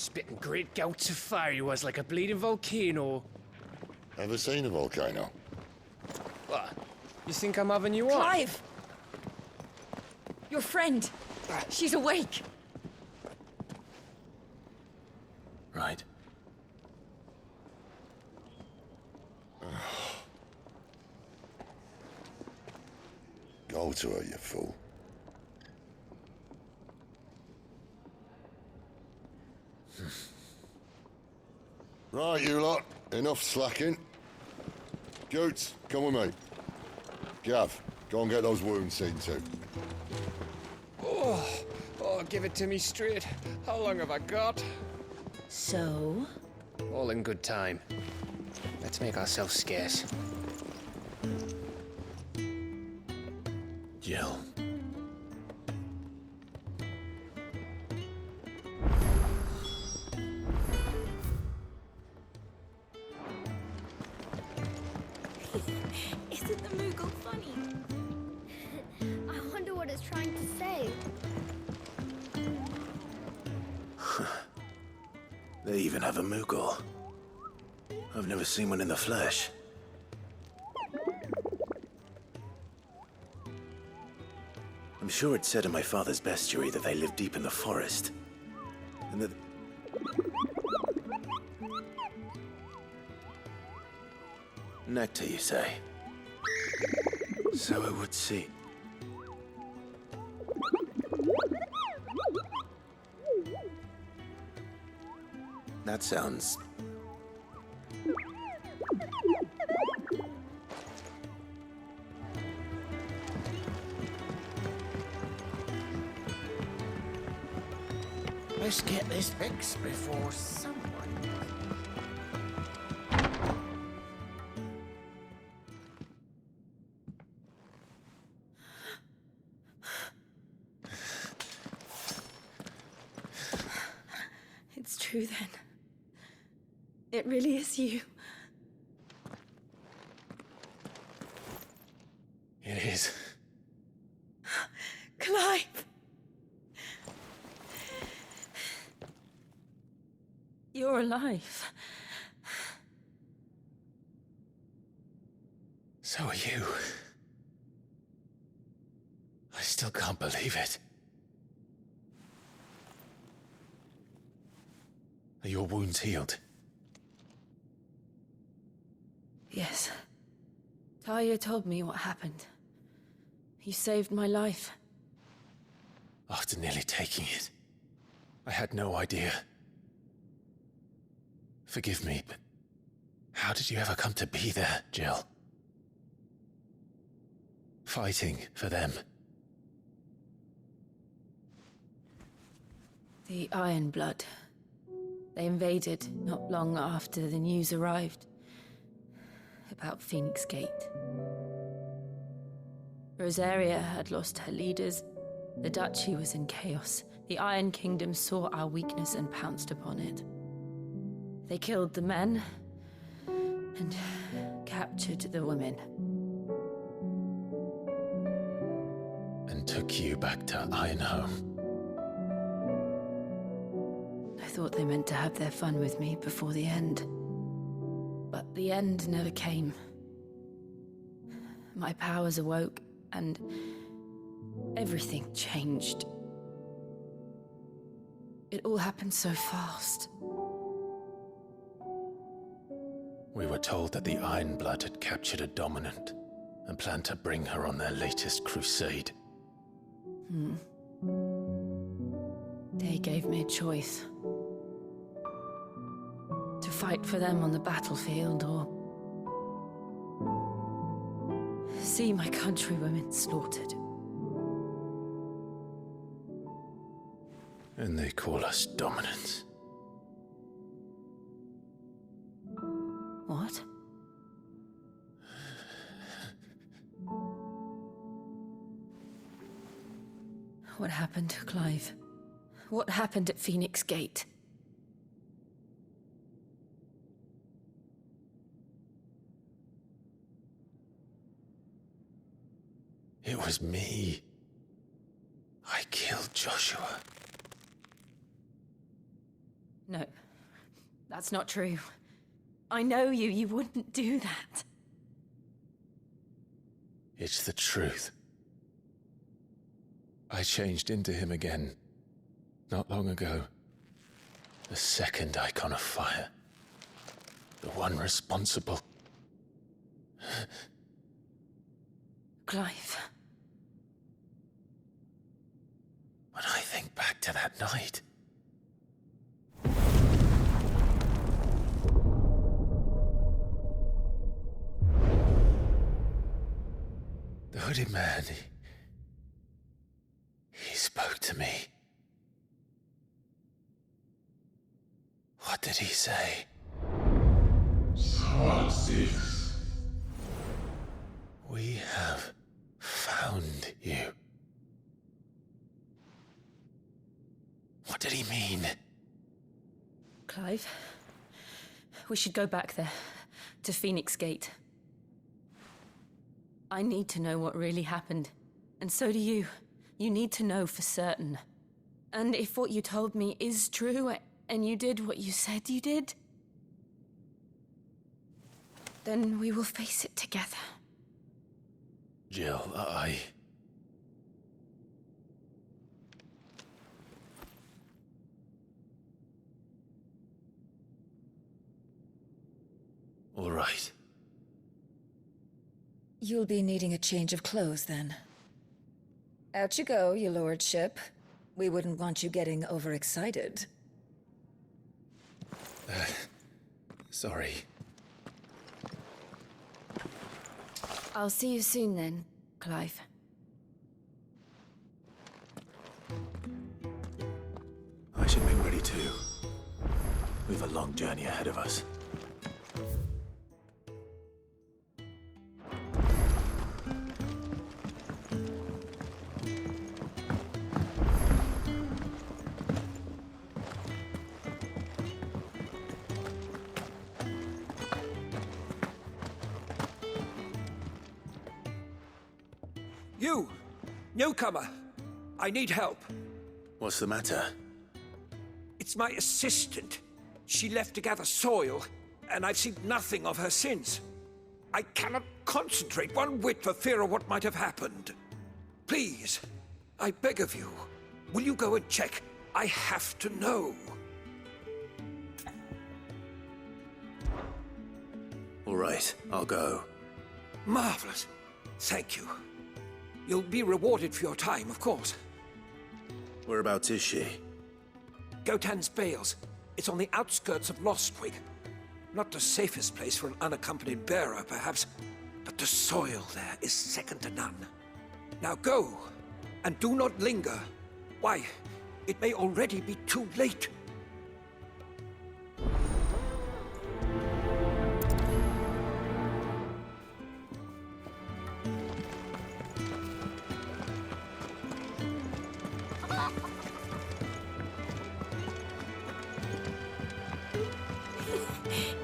Spitting great gouts of fire he was, like a bleeding volcano. Ever seen a volcano? What? You think I'm having you on? Clive! Your friend. She's awake. Right. Go to her, you fool. Right, you lot. Enough slacking. Goots, come with me. Gav, go and get those wounds seen to. Oh, give it to me straight. How long have I got? So? All in good time. Let's make ourselves scarce. Jill. Isn't the Moogle funny? I wonder what it's trying to say. They even have a Moogle. I've never seen one in the flesh. I'm sure it said in my father's bestiary that they live deep in the forest. And that... Nectar, you say? So it would seem. That sounds... Let's get this fixed before someone... It's true then. It really is you. It is. Clive! You're alive. So are you. I still can't believe it. Are your wounds healed? Yes. Talia told me what happened. You saved my life. After nearly taking it, I had no idea. Forgive me, but how did you ever come to be there, Jill? Fighting for them. The Iron Blood. They invaded not long after the news arrived about Phoenix Gate. Rosaria had lost her leaders. The Duchy was in chaos. The Iron Kingdom saw our weakness and pounced upon it. They killed the men and captured the women. And took you back to Ironhome. I thought they meant to have their fun with me before the end. But the end never came. My powers awoke, and everything changed. It all happened so fast. We were told that the Iron Blood had captured a dominant and planned to bring her on their latest crusade. They gave me a choice. To fight for them on the battlefield, or see my countrywomen slaughtered. And they call us dominants. What? What happened, Clive? What happened at Phoenix Gate? It was me. I killed Joshua. No. That's not true. I know you. You wouldn't do that. It's the truth. I changed into him again, not long ago. The second icon of fire. The one responsible. Clive. When I think back to that night... The hooded man, he spoke to me. What did he say? We have found you. What did he mean? Clive, we should go back there, to Phoenix Gate. I need to know what really happened. And so do you. You need to know for certain. And if what you told me is true, and you did what you said you did, then we will face it together. Jill, All right. You'll be needing a change of clothes, then. Out you go, your lordship. We wouldn't want you getting overexcited. Sorry. I'll see you soon then, Clive. I should make ready too. We've a long journey ahead of us. You! Newcomer! I need help. What's the matter? It's my assistant. She left to gather soil, and I've seen nothing of her since. I cannot concentrate one whit for fear of what might have happened. Please, I beg of you, will you go and check? I have to know. All right, I'll go. Marvelous. Thank you. You'll be rewarded for your time, of course. Whereabouts is she? Gotan's Bales. It's on the outskirts of Lostwig. Not the safest place for an unaccompanied bearer, perhaps, but the soil there is second to none. Now go, and do not linger. Why, it may already be too late.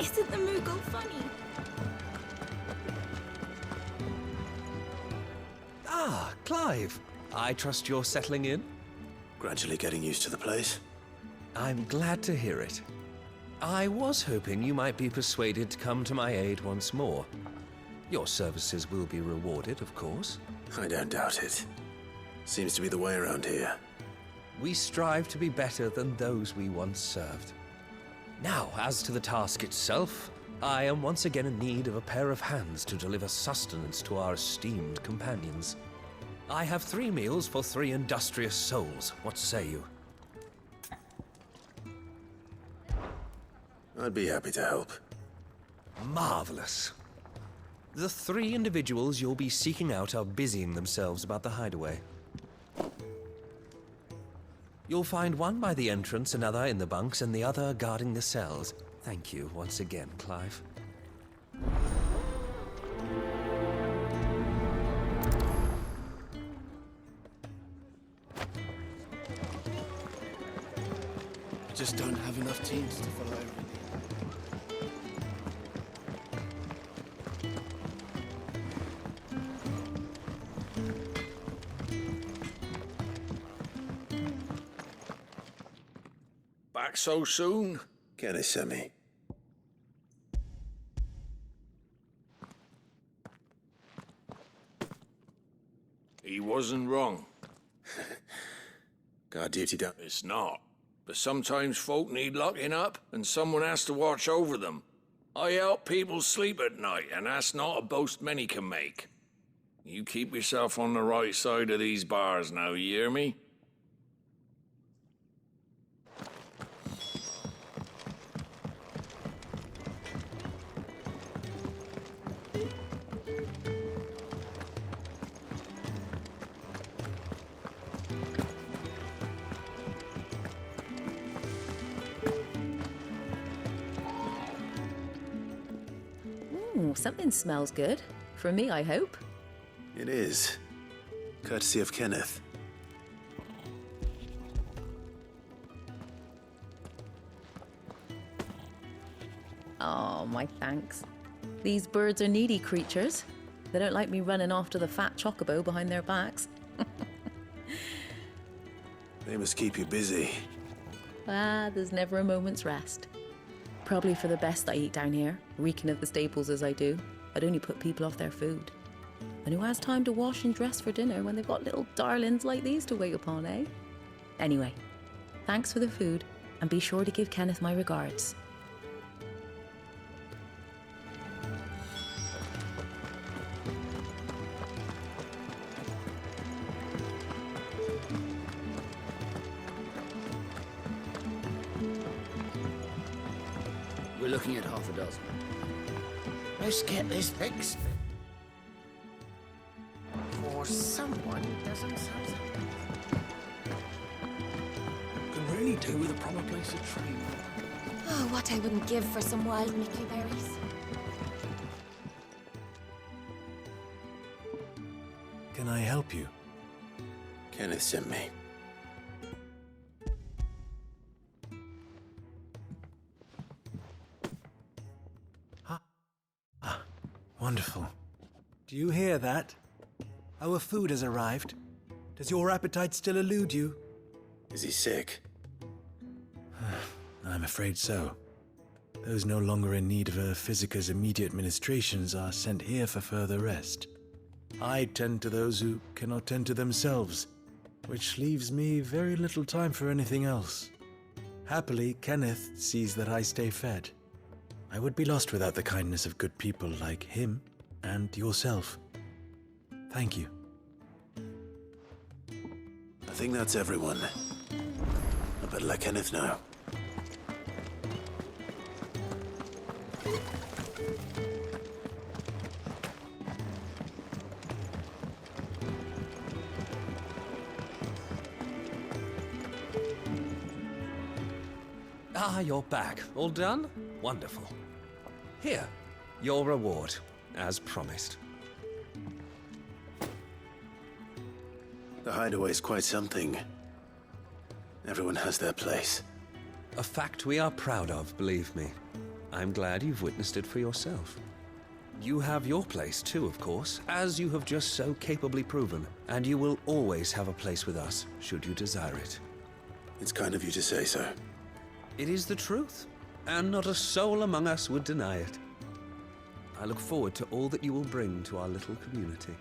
Isn't the Moogle funny? Ah, Clive. I trust you're settling in? Gradually getting used to the place. I'm glad to hear it. I was hoping you might be persuaded to come to my aid once more. Your services will be rewarded, of course. I don't doubt it. Seems to be the way around here. We strive to be better than those we once served. Now, as to the task itself, I am once again in need of a pair of hands to deliver sustenance to our esteemed companions. I have 3 meals for 3 industrious souls. What say you? I'd be happy to help. Marvelous. The 3 individuals you'll be seeking out are busying themselves about the hideaway. You'll find one by the entrance, another in the bunks, and the other guarding the cells. Thank you once again, Clive. I just don't have enough teams to follow everything. Back so soon? Can I send me? He wasn't wrong. Guard duty done. It's not. But sometimes folk need locking up, and someone has to watch over them. I help people sleep at night, and that's not a boast many can make. You keep yourself on the right side of these bars now, you hear me? Ooh, something smells good. For me, I hope. It is. Courtesy of Kenneth. Oh, my thanks. These birds are needy creatures. They don't like me running off to the fat chocobo behind their backs. They must keep you busy. Ah, there's never a moment's rest. Probably for the best I eat down here, reeking of the staples as I do. I'd only put people off their food. And who has time to wash and dress for dinner when they've got little darlings like these to wait upon, eh? Anyway, thanks for the food, and be sure to give Kenneth my regards. We're looking at half a dozen. Let's get this fixed. For someone who doesn't sound. Can really do with a proper place to train. Oh, what I wouldn't give for some wild Mickey berries. Can I help you? Kenneth sent me. Wonderful. Do you hear that? Our food has arrived. Does your appetite still elude you? Is he sick? I'm afraid so. Those no longer in need of a Physicus immediate ministrations are sent here for further rest. I tend to those who cannot tend to themselves, which leaves me very little time for anything else. Happily, Kenneth sees that I stay fed. I would be lost without the kindness of good people like him and yourself. Thank you. I think that's everyone. I better let Kenneth know. Ah, you're back. All done? Wonderful. Here, your reward, as promised. The hideaway's quite something. Everyone has their place. A fact we are proud of, believe me. I'm glad you've witnessed it for yourself. You have your place too, of course, as you have just so capably proven, and you will always have a place with us, should you desire it. It's kind of you to say so. It is the truth, and not a soul among us would deny it. I look forward to all that you will bring to our little community.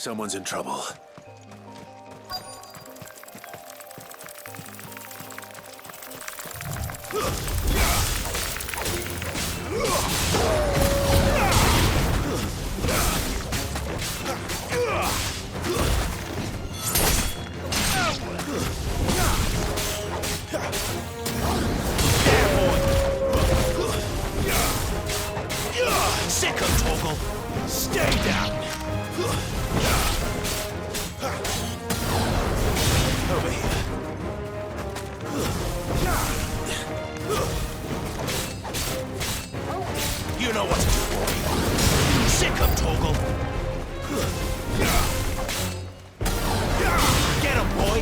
Someone's in trouble. Sicko, Torgal! Stay down! Over here. You know what to do, boy. Sicko, Torgal! Get him, boy!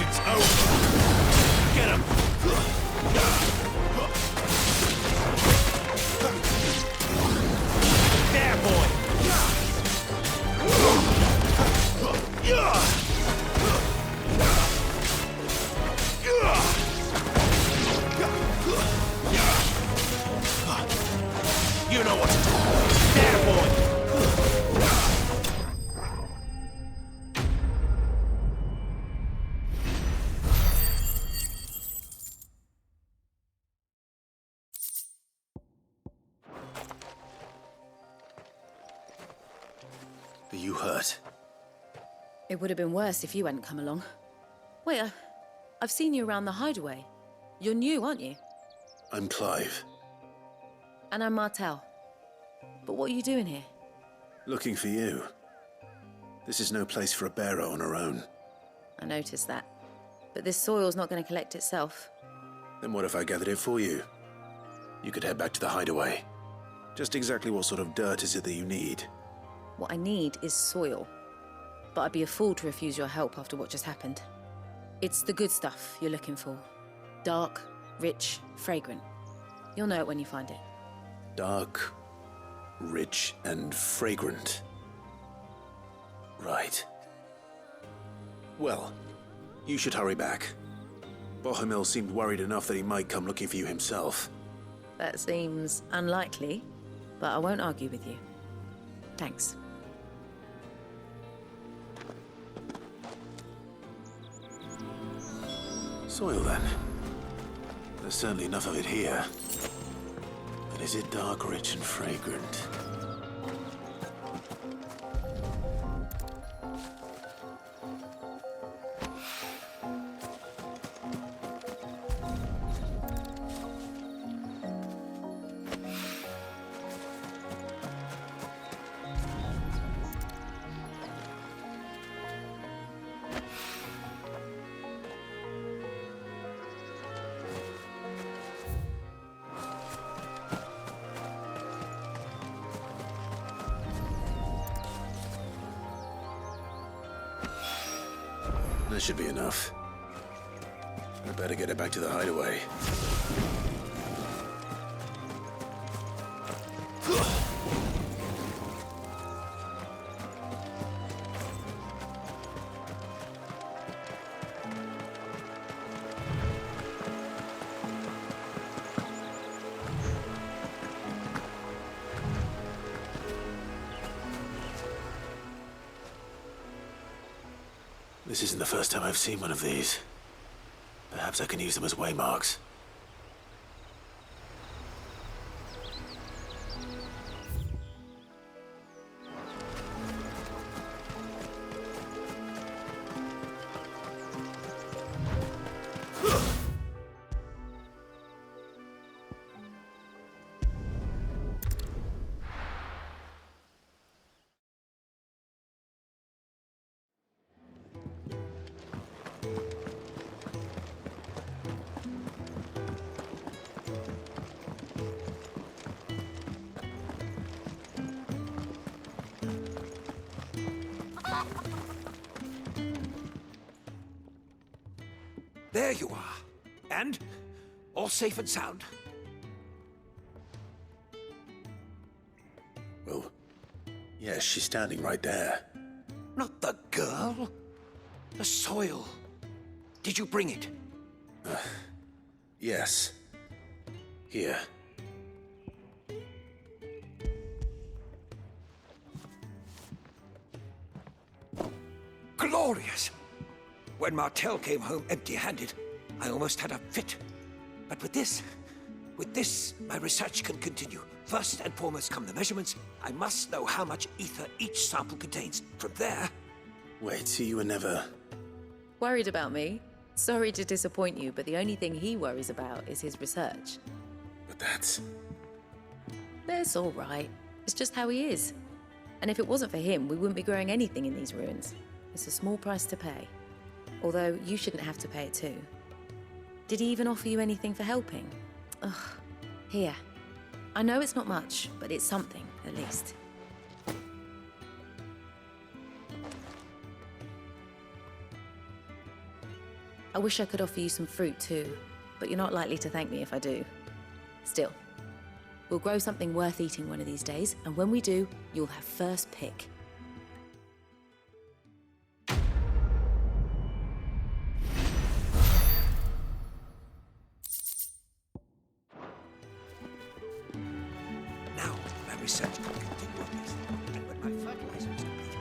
It's over! Get him! There, boy! You know what to do. There, boy! Are you hurt? It would have been worse if you hadn't come along. Wait, I've seen you around the hideaway. You're new, aren't you? I'm Clive. And I'm Martel. But what are you doing here? Looking for you. This is no place for a bearer on her own. I noticed that. But this soil's not going to collect itself. Then what if I gathered it for you? You could head back to the hideaway. Just exactly what sort of dirt is it that you need? What I need is soil. But I'd be a fool to refuse your help after what just happened. It's the good stuff you're looking for. Dark, rich, fragrant. You'll know it when you find it. Dark, rich, and fragrant. Right. Well, you should hurry back. Bohemil seemed worried enough that he might come looking for you himself. That seems unlikely, but I won't argue with you. Thanks. Soil, then. There's certainly enough of it here. But is it dark, rich, and fragrant? That should be enough. I better get it back to the hideaway. This isn't the first time I've seen one of these. Perhaps I can use them as waymarks. There you are. And? All safe and sound? Well, yes, she's standing right there. Not the girl. The soil. Did you bring it? Yes. Here. Glorious! When Martel came home empty-handed, I almost had a fit. But with this, my research can continue. First and foremost come the measurements. I must know how much ether each sample contains. From there... Wait, so you were never... Worried about me? Sorry to disappoint you, but the only thing he worries about is his research. But that's... That's all right. It's just how he is. And if it wasn't for him, we wouldn't be growing anything in these ruins. It's a small price to pay. Although, you shouldn't have to pay it too. Did he even offer you anything for helping? Ugh. Here. I know it's not much, but it's something, at least. I wish I could offer you some fruit too, but you're not likely to thank me if I do. Still, we'll grow something worth eating one of these days, and when we do, you'll have first pick. Now, my research can continue on this, and when my fertilizer is complete,